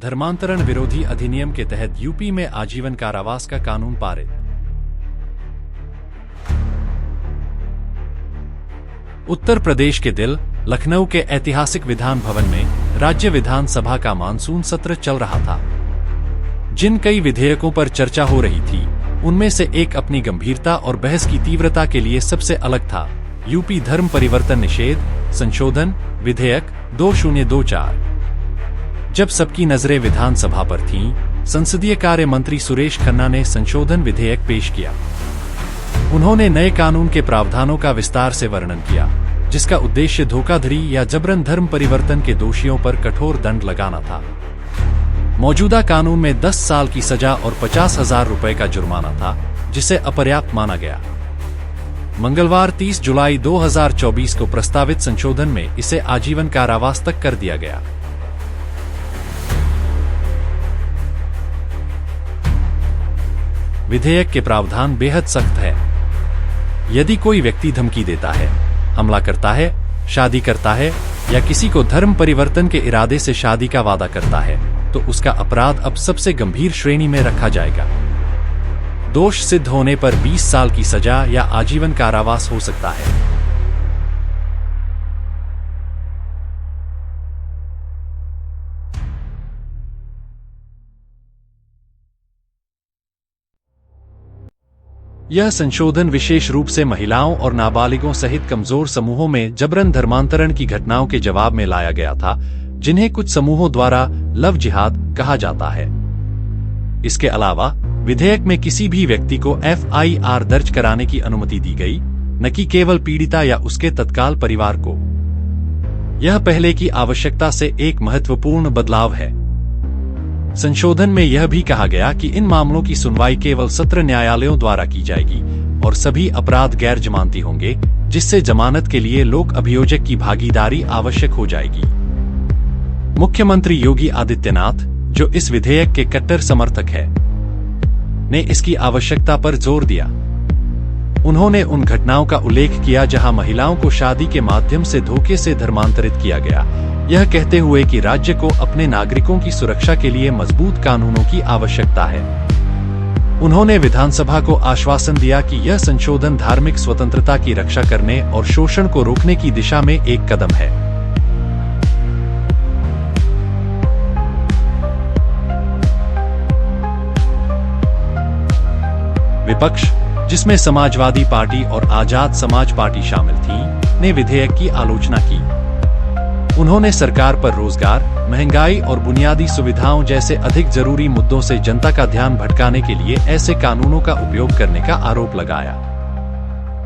धर्मांतरण विरोधी अधिनियम के तहत यूपी में आजीवन कारावास का कानून पारित। उत्तर प्रदेश के दिल लखनऊ के ऐतिहासिक विधान भवन में राज्य विधानसभा का मानसून सत्र चल रहा था। जिन कई विधेयकों पर चर्चा हो रही थी, उनमें से एक अपनी गंभीरता और बहस की तीव्रता के लिए सबसे अलग था। यूपी धर्म परिवर्तन निषेध संशोधन विधेयक 2024। जब सबकी नजरें विधानसभा पर थीं, संसदीय कार्य मंत्री सुरेश खन्ना ने संशोधन विधेयक पेश किया। उन्होंने नए कानून के प्रावधानों का विस्तार से वर्णन किया, जिसका उद्देश्य धोखाधड़ी या जबरन धर्म परिवर्तन के दोषियों पर कठोर दंड लगाना था। मौजूदा कानून में 10 साल की सजा और 50,000 रुपए का जुर्माना था, जिसे अपर्याप्त माना गया। मंगलवार 30 जुलाई 2024 को प्रस्तावित संशोधन में इसे आजीवन कारावास तक कर दिया गया। विधेयक के प्रावधान बेहद सख्त है। यदि कोई व्यक्ति धमकी देता है, हमला करता है, शादी करता है या किसी को धर्म परिवर्तन के इरादे से शादी का वादा करता है, तो उसका अपराध अब सबसे गंभीर श्रेणी में रखा जाएगा। दोष सिद्ध होने पर 20 साल की सजा या आजीवन कारावास हो सकता है। यह संशोधन विशेष रूप से महिलाओं और नाबालिगों सहित कमजोर समूहों में जबरन धर्मांतरण की घटनाओं के जवाब में लाया गया था, जिन्हें कुछ समूहों द्वारा लव जिहाद कहा जाता है। इसके अलावा विधेयक में किसी भी व्यक्ति को FIR दर्ज कराने की अनुमति दी गई, न कि केवल पीड़िता या उसके तत्काल परिवार को। यह पहले की आवश्यकता से एक महत्वपूर्ण बदलाव है। संशोधन में यह भी कहा गया कि इन मामलों की सुनवाई केवल सत्र न्यायालयों द्वारा की जाएगी और सभी अपराध गैर जमानती होंगे, जिससे जमानत के लिए लोक अभियोजक की भागीदारी आवश्यक हो जाएगी। मुख्यमंत्री योगी आदित्यनाथ, जो इस विधेयक के कट्टर समर्थक हैं, ने इसकी आवश्यकता पर जोर दिया। उन्होंने उन घटनाओं का उल्लेख किया जहां महिलाओं को शादी के माध्यम से धोखे से धर्मांतरित किया गया, यह कहते हुए कि राज्य को अपने नागरिकों की सुरक्षा के लिए मजबूत कानूनों की आवश्यकता है। उन्होंने विधानसभा को आश्वासन दिया कि यह संशोधन धार्मिक स्वतंत्रता की रक्षा करने और शोषण को रोकने की दिशा में एक कदम है। विपक्ष, जिसमें समाजवादी पार्टी और आजाद समाज पार्टी शामिल थी, ने विधेयक की आलोचना की। उन्होंने सरकार पर रोजगार, महंगाई और बुनियादी सुविधाओं जैसे अधिक जरूरी मुद्दों से जनता का ध्यान भटकाने के लिए ऐसे कानूनों का उपयोग करने का आरोप लगाया।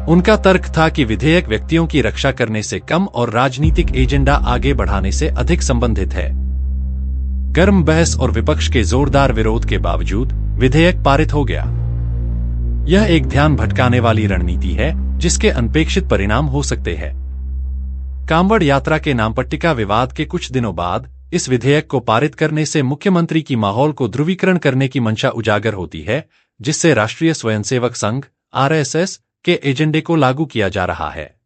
उनका तर्क था कि विधेयक व्यक्तियों की रक्षा करने से कम और राजनीतिक एजेंडा आगे बढ़ाने से अधिक संबंधित है। गर्म बहस और विपक्ष के जोरदार विरोध के बावजूद विधेयक पारित हो गया। यह एक ध्यान भटकाने वाली रणनीति है, जिसके अनपेक्षित परिणाम हो सकते हैं। कांवड़ यात्रा के नामपट्टिका विवाद के कुछ दिनों बाद इस विधेयक को पारित करने से मुख्यमंत्री की माहौल को ध्रुवीकरण करने की मंशा उजागर होती है, जिससे राष्ट्रीय स्वयंसेवक संघ RSS के एजेंडे को लागू किया जा रहा है।